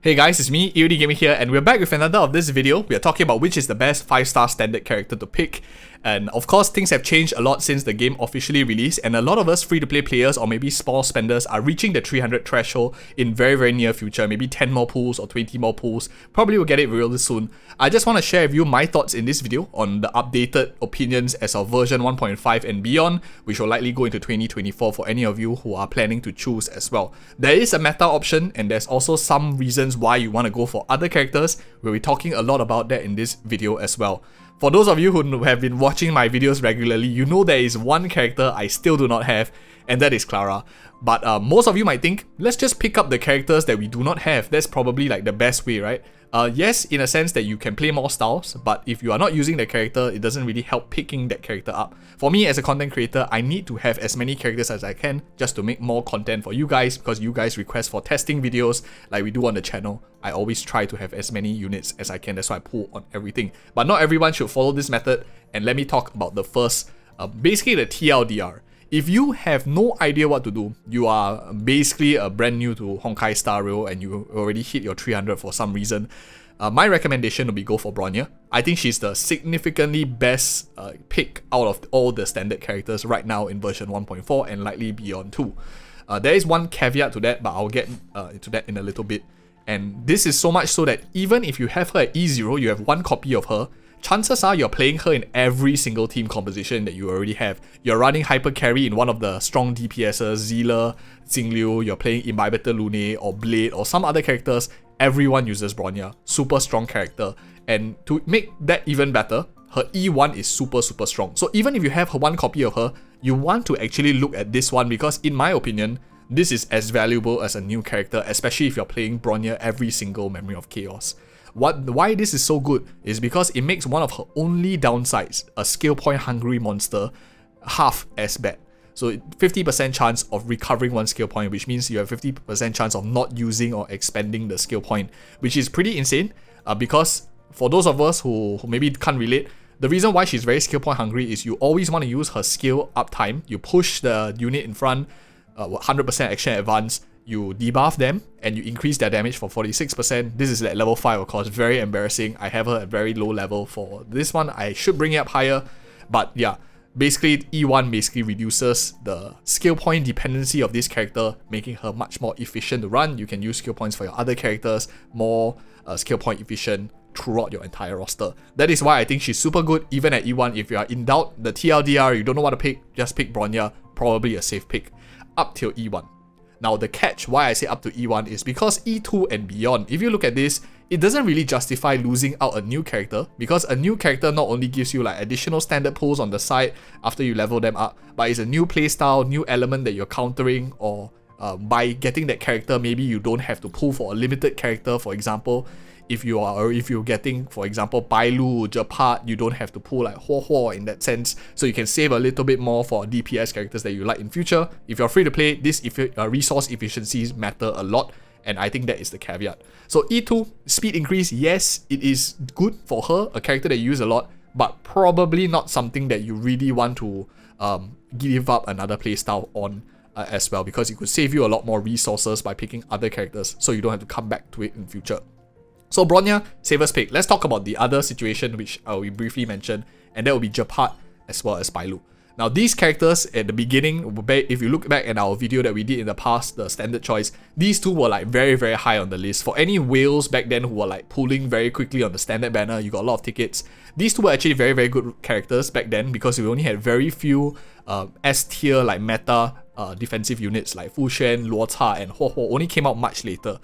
Hey guys, it's me, EODGamer here, and we're back with another of this video. We are talking about which is the best 5-star standard character to pick. And of course, things have changed a lot since the game officially released, and a lot of us free-to-play players or maybe small spenders are reaching the 300 threshold in very near future, maybe 10 more pulls or 20 more pulls. Probably will get it real soon. I just want to share with you my thoughts in this video on the updated opinions as of version 1.5 and beyond, which will likely go into 2024 for any of you who are planning to choose as well. There is a meta option, and there's also some reasons why you want to go for other characters. We'll be talking a lot about that in this video as well. For those of you who have been watching my videos regularly, you know there is one character I still do not have, and that is Clara. But most of you might think, let's just pick up the characters that we do not have. That's probably like the best way, right? Yes, in a sense that you can play more styles, but if you are not using the character, it doesn't really help picking that character up. For me as a content creator, I need to have as many characters as I can just to make more content for you guys, because you guys request for testing videos like we do on the channel. I always try to have as many units as I can, that's why I pull on everything. But not everyone should follow this method, and let me talk about the first, basically the TLDR. If you have no idea what to do, you are basically brand new to Honkai Star Rail and you already hit your 300 for some reason, my recommendation would be go for Bronya. I think she's the significantly best pick out of all the standard characters right now in version 1.4 and likely beyond too. There is one caveat to that, but I'll get into that in a little bit. And this is so much so that even if you have her at E0, you have one copy of her, chances are you're playing her in every single team composition that you already have. You're running Hyper Carry in one of the strong DPSs, Zealer, Xingliu, you're playing Imbibitor Lune or Blade or some other characters, everyone uses Bronya. Super strong character. And to make that even better, her E1 is super strong. So even if you have one copy of her, you want to actually look at this one, because in my opinion, this is as valuable as a new character, especially if you're playing Bronya every single Memory of Chaos. Why this is so good is because it makes one of her only downsides, a skill point hungry monster, half as bad. So 50% chance of recovering one skill point, which means you have 50% chance of not using or expending the skill point, which is pretty insane. Because for those of us who maybe can't relate, the reason why she's very skill point hungry is you always want to use her skill uptime. You push the unit in front, 100% action advance, you debuff them and you increase their damage for 46%. This is at level 5, of course, very embarrassing. I have her at very low level for this one. I should bring it up higher, but yeah, basically E1 basically reduces the skill point dependency of this character, making her much more efficient to run. You can use skill points for your other characters, more skill point efficient throughout your entire roster. That is why I think she's super good even at E1. If you are in doubt, the TLDR, you don't know what to pick, just pick Bronya, probably a safe pick up till E1. Now the catch why I say up to E1 is because E2 and beyond, if you look at this, it doesn't really justify losing out a new character, because a new character not only gives you like additional standard pulls on the side after you level them up, but it's a new playstyle, new element that you're countering, or by getting that character, maybe you don't have to pull for a limited character. For example, if you're getting, for example, Bailu, Japat, you don't have to pull like Huo in that sense, so you can save a little bit more for DPS characters that you like in future. If you're free to play, this resource efficiencies matter a lot, and I think that is the caveat. So E2, speed increase, yes, it is good for her, a character that you use a lot, but probably not something that you really want to give up another playstyle on as well, because it could save you a lot more resources by picking other characters, so you don't have to come back to it in future. So Bronya, safest pick. Let's talk about the other situation which we briefly mentioned, and that will be Japat as well as Bailu. Now these characters at the beginning, if you look back at our video that we did in the past, the standard choice, these two were like very high on the list. For any whales back then who were like pulling very quickly on the standard banner, you got a lot of tickets. These two were actually very good characters back then, because we only had very few S tier like meta defensive units like Fucc, Luota and Huo only came out much later.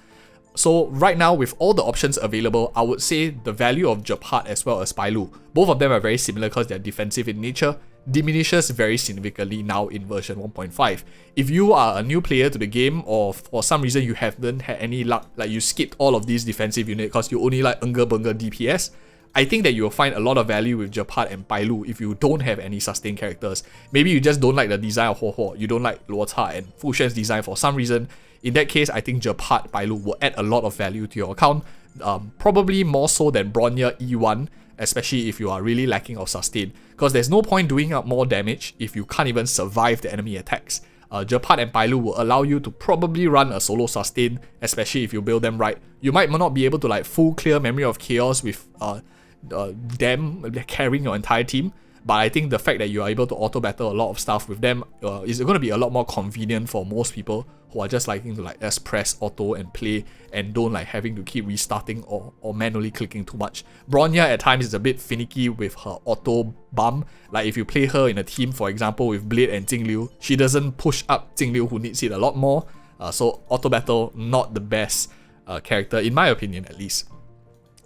So right now, with all the options available, I would say the value of Japat as well as Bailu, both of them are very similar because they're defensive in nature, diminishes very significantly now in version 1.5. If you are a new player to the game, or for some reason you haven't had any luck, like you skipped all of these defensive units because you only like Bunga DPS, I think that you will find a lot of value with Japat and Bailu if you don't have any sustained characters. Maybe you just don't like the design of Huo, you don't like Luota and Fuccen's design for some reason. In that case, I think Japat Bailu will add a lot of value to your account, probably more so than Bronya E1, especially if you are really lacking of sustain, because there's no point doing up more damage if you can't even survive the enemy attacks. Japat and Pailu will allow you to probably run a solo sustain, especially if you build them right. You might not be able to like full clear Memory of Chaos with them carrying your entire team, but I think the fact that you are able to auto battle a lot of stuff with them is going to be a lot more convenient for most people who are just liking to like press auto and play and don't like having to keep restarting or manually clicking too much. Bronya at times is a bit finicky with her auto bump. Like if you play her in a team, for example with Blade and Jingliu, she doesn't push up Jingliu who needs it a lot more. So auto battle, not the best character in my opinion at least.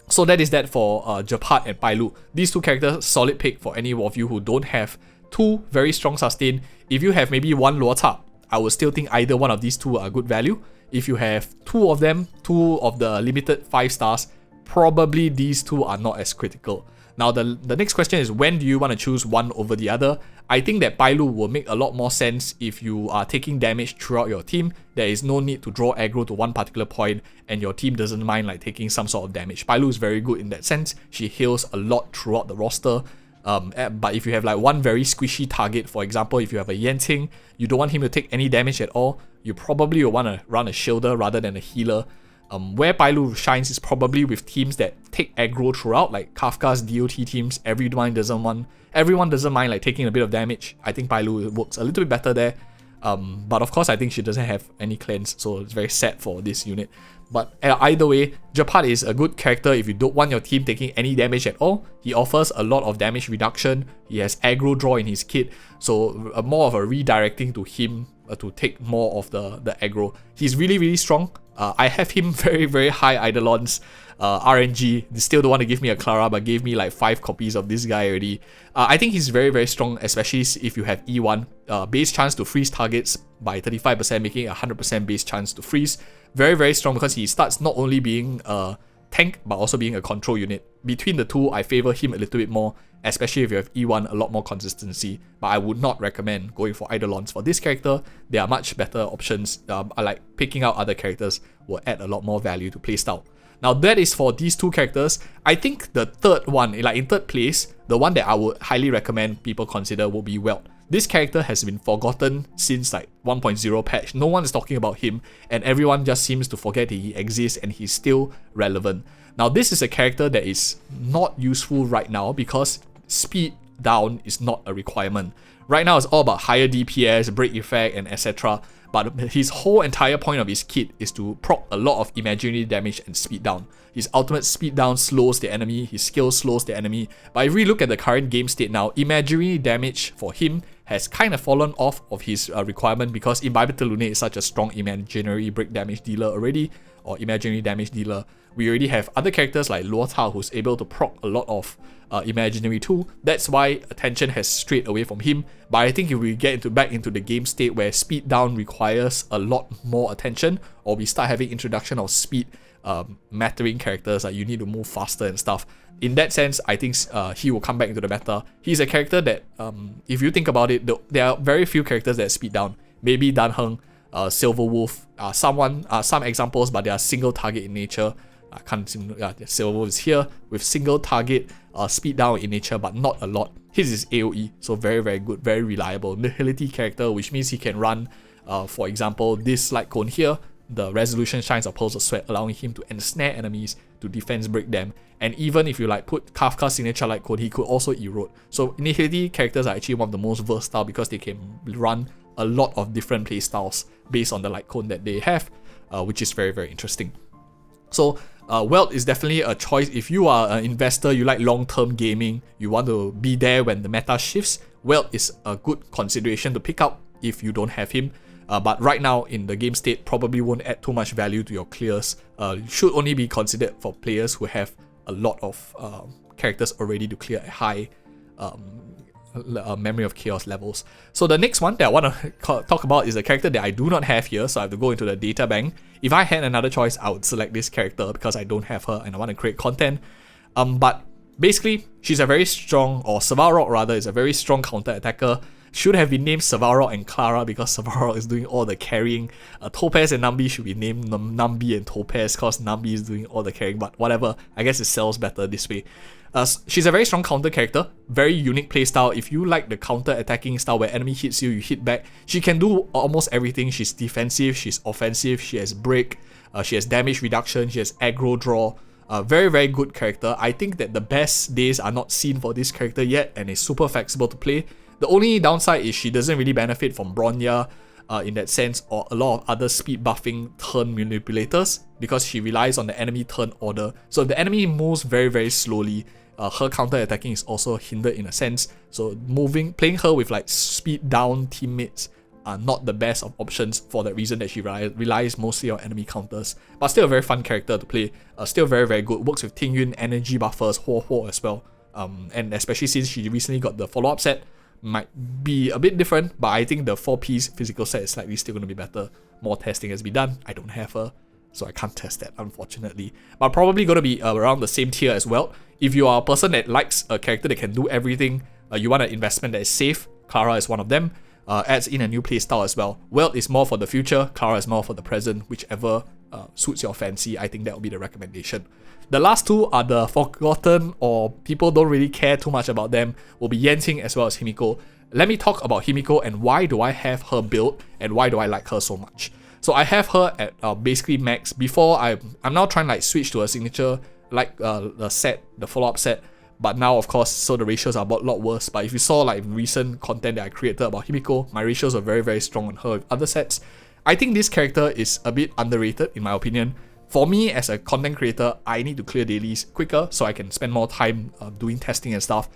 So that is that for Japat and Pailu. These two characters, solid pick for any of you who don't have two very strong sustain. If you have maybe one Luota, I would still think either one of these two are good value. If you have two of them, two of the limited 5 stars, probably these two are not as critical. Now the next question is, when do you want to choose one over the other? I think that Pailu will make a lot more sense if you are taking damage throughout your team. There is no need to draw aggro to one particular point and your team doesn't mind like taking some sort of damage. Pailu is very good in that sense. She heals a lot throughout the roster. But if you have like one very squishy target, for example, if you have a Yanting, you don't want him to take any damage at all, you probably will want to run a shielder rather than a healer. Where Pailu shines is probably with teams that take aggro throughout, like Kafka's DOT teams. Everyone doesn't mind like taking a bit of damage. I think Pailu works a little bit better there. But of course, I think she doesn't have any cleanse, so it's very sad for this unit. But either way, Japat is a good character if you don't want your team taking any damage at all. He offers a lot of damage reduction. He has aggro draw in his kit, so more of a redirecting to him to take more of the aggro. He's really, really strong. I have him very, very high Eidolons. RNG, they still don't want to give me a Clara, but gave me like 5 copies of this guy already. I think he's very, very strong, especially if you have E1. Base chance to freeze targets by 35%, making 100% base chance to freeze. Very, very strong because he starts not only being a tank, but also being a control unit. Between the two, I favor him a little bit more, especially if you have E1, a lot more consistency. But I would not recommend going for Eidolons for this character. There are much better options. I like picking out other characters will add a lot more value to playstyle. Now that is for these two characters. I think the third one, like in third place, the one that I would highly recommend people consider will be Welt. This character has been forgotten since like 1.0 patch. No one is talking about him and everyone just seems to forget that he exists and he's still relevant. Now this is a character that is not useful right now because speed down is not a requirement. Right now it's all about higher DPS, break effect and etc. But his whole entire point of his kit is to proc a lot of imaginary damage and speed down. His ultimate speed down slows the enemy, his skill slows the enemy. But if we look at the current game state now, imaginary damage for him has kind of fallen off of his requirement because Imbibitor Lune is such a strong imaginary break damage dealer already, or imaginary damage dealer. We already have other characters like Luota who's able to proc a lot of imaginary too. That's why attention has strayed away from him. But I think if we get back into the game state where speed down requires a lot more attention, or we start having introduction of speed mattering characters, like you need to move faster and stuff, in that sense I think he will come back into the meta. He's a character that if you think about it, there are very few characters that speed down. Maybe Dan Heng, Silver Wolf, some examples, but they are single target in nature. I can't seem, Silver Wolf is here with single target speed down in nature, but not a lot. His is AoE, so very, very good, very reliable. Nihility character, which means he can run, for example, this light cone here, the resolution shines of Pearls of Sweat, allowing him to ensnare enemies, to defense break them. And even if you like put Kafka's signature light cone, he could also erode. So Nihility characters are actually one of the most versatile because they can run a lot of different playstyles based on the light cone that they have, which is very, very interesting. So Welt is definitely a choice if you are an investor, you like long-term gaming, you want to be there when the meta shifts. Welt is a good consideration to pick up if you don't have him. But right now in the game state, probably won't add too much value to your clears. Should only be considered for players who have a lot of characters already to clear at high Memory of Chaos levels. So the next one that I want to talk about is a character that I do not have here, so I have to go into the data bank. If I had another choice, I would select this character because I don't have her and I want to create content. But basically, she's a very strong, or Savile Rock rather, is a very strong counter attacker. should have been named Savarok and Clara because Savarok is doing all the carrying. Topaz and Nambi should be named Nambi and Topaz because Nambi is doing all the carrying, but whatever, I guess it sells better this way. She's a very strong counter character, very unique playstyle. If you like the counter attacking style where enemy hits you, you hit back, she can do almost everything. She's defensive, she's offensive, she has break, she has damage reduction, she has aggro draw. Very, very good character. I think that the best days are not seen for this character yet and is super flexible to play. The only downside is she doesn't really benefit from Bronya in that sense, or a lot of other speed buffing turn manipulators, because she relies on the enemy turn order. So if the enemy moves very, very slowly, her counter attacking is also hindered in a sense. So playing her with like speed down teammates are not the best of options for that reason that she relies mostly on enemy counters. But still a very fun character to play. Still very, very good. Works with Tingyun, energy buffers, Huo as well. And especially since she recently got the follow-up set, might be a bit different, but I think the 4-piece physical set is slightly still going to be better. More testing has been done. I don't have her, so I can't test that, unfortunately. But probably going to be around the same tier as well. If you are a person that likes a character that can do everything, you want an investment that is safe, Clara is one of them. Adds in a new playstyle as well. Welt is more for the future, Clara is more for the present, whichever suits your fancy. I think that will be the recommendation. The last two are the forgotten, or people don't really care too much about them, will be Yanqing as well as Himiko. Let me talk about Himiko and why do I have her build and why do I like her so much. So I have her at basically max. Before I'm now trying to like switch to a signature like the follow-up set. But now, of course, so the ratios are a lot worse. But if you saw like recent content that I created about Himiko, my ratios are very, very strong on her with other sets. I think this character is a bit underrated in my opinion. For me, as a content creator, I need to clear dailies quicker so I can spend more time doing testing and stuff.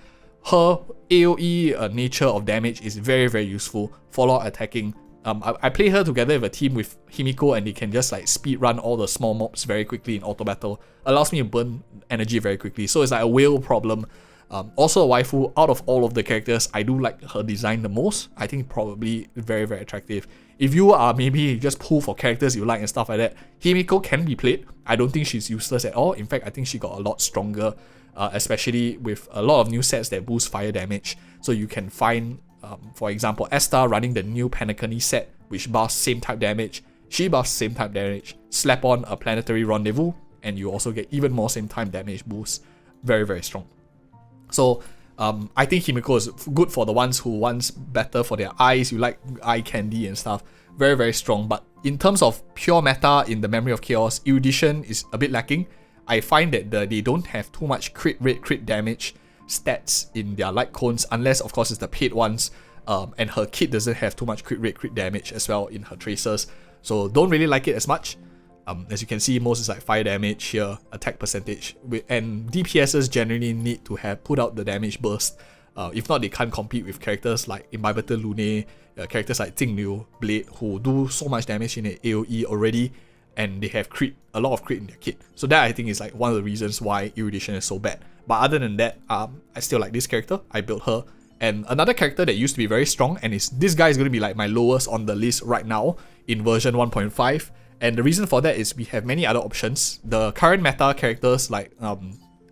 Her AoE nature of damage is very, very useful. Follow-up attacking. I play her together with a team with Himiko and they can just like speed run all the small mobs very quickly in auto battle. Allows me to burn energy very quickly. So it's like a whale problem. Also a waifu. Out of all of the characters, I do like her design the most. I think probably very, very attractive. If you are maybe just pull for characters you like and stuff like that, Himiko can be played. I don't think she's useless at all. In fact, I think she got a lot stronger, especially with a lot of new sets that boost fire damage. So you can find, for example, Esta running the new Panacony set, which buffs same type damage. She buffs same type damage. Slap on a Planetary Rendezvous, and you also get even more same time damage boost. Very, very strong. So I think Himiko is good for the ones who wants better for their eyes. You like eye candy and stuff. Very, very strong. But in terms of pure meta in the Memory of Chaos, Erudition is a bit lacking. I find that they don't have too much crit rate, crit damage stats in their light cones, unless of course it's the paid ones. And her kit doesn't have too much crit rate, crit damage as well in her tracers. So don't really like it as much. As you can see, most is like fire damage here, attack percentage, and DPSs generally need to have put out the damage burst. If not, they can't compete with characters like Imbibitor Lune, characters like Jingliu, Blade, who do so much damage in the AoE already, and they have a lot of crit in their kit. So that I think is like one of the reasons why Erudition is so bad. But other than that, I still like this character. I built her. And another character that used to be very strong, and this guy is going to be like my lowest on the list right now in version 1.5. And the reason for that is we have many other options. The current meta characters like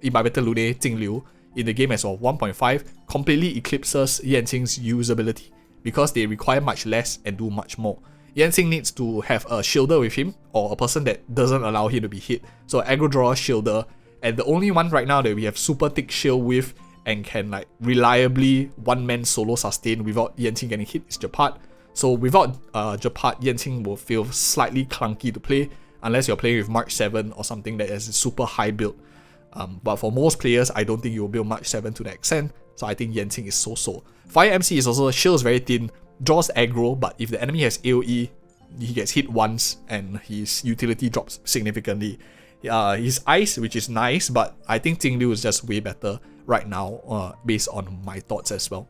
Imbibitor Lune, Jingliu in the game as of 1.5 completely eclipses Yanqing's usability because they require much less and do much more. Yanqing needs to have a shielder with him or a person that doesn't allow him to be hit. So aggro draw, shielder, and the only one right now that we have super thick shield with and can like reliably one-man solo sustain without Yanqing getting hit is Japat. So without Japat, Yanqing will feel slightly clunky to play unless you're playing with March 7 or something that has a super high build. But for most players, I don't think you'll build March 7 to that extent, so I think Yanqing is so-so. Fire MC is also, shield is very thin, draws aggro, but if the enemy has AoE, he gets hit once and his utility drops significantly. His ice, which is nice, but I think Jingliu is just way better right now based on my thoughts as well.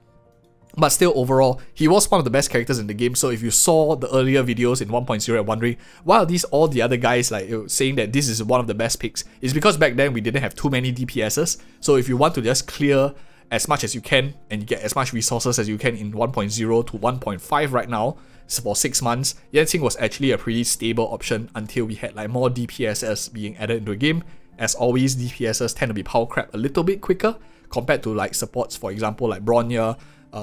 But still, overall, he was one of the best characters in the game. So if you saw the earlier videos in 1.0 and wondering, why are these all the other guys like saying that this is one of the best picks? It's because back then we didn't have too many DPSs. So if you want to just clear as much as you can and you get as much resources as you can in 1.0 to 1.5 right now, so for 6 months, Yanqing was actually a pretty stable option until we had like more DPSs being added into the game. As always, DPSs tend to be power crap a little bit quicker compared to like supports, for example, like Bronya,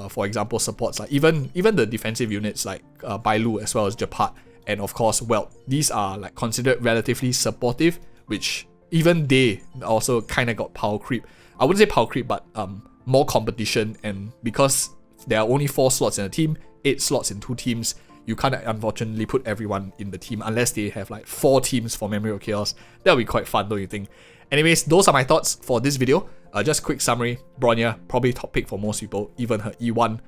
for example, supports like even the defensive units like Bailu as well as Japat, and of course Welt. These are like considered relatively supportive, which even they also kind of got power creep. I wouldn't say power creep, but more competition, and because there are only 4 slots in a team, 8 slots in 2 teams, you can't unfortunately put everyone in the team unless they have like 4 teams for Memory of Chaos. That would be quite fun, don't you think? Anyways, those are my thoughts for this video. Just quick summary, Bronya, probably top pick for most people, even her E1.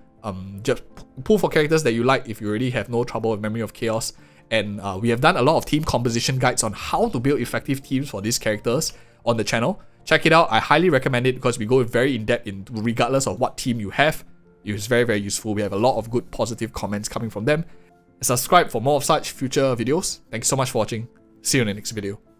Just pull for characters that you like if you already have no trouble with Memory of Chaos. And we have done a lot of team composition guides on how to build effective teams for these characters on the channel. Check it out, I highly recommend it because we go very in-depth in regardless of what team you have. It's very, very useful. We have a lot of good positive comments coming from them. Subscribe for more of such future videos. Thank you so much for watching. See you in the next video.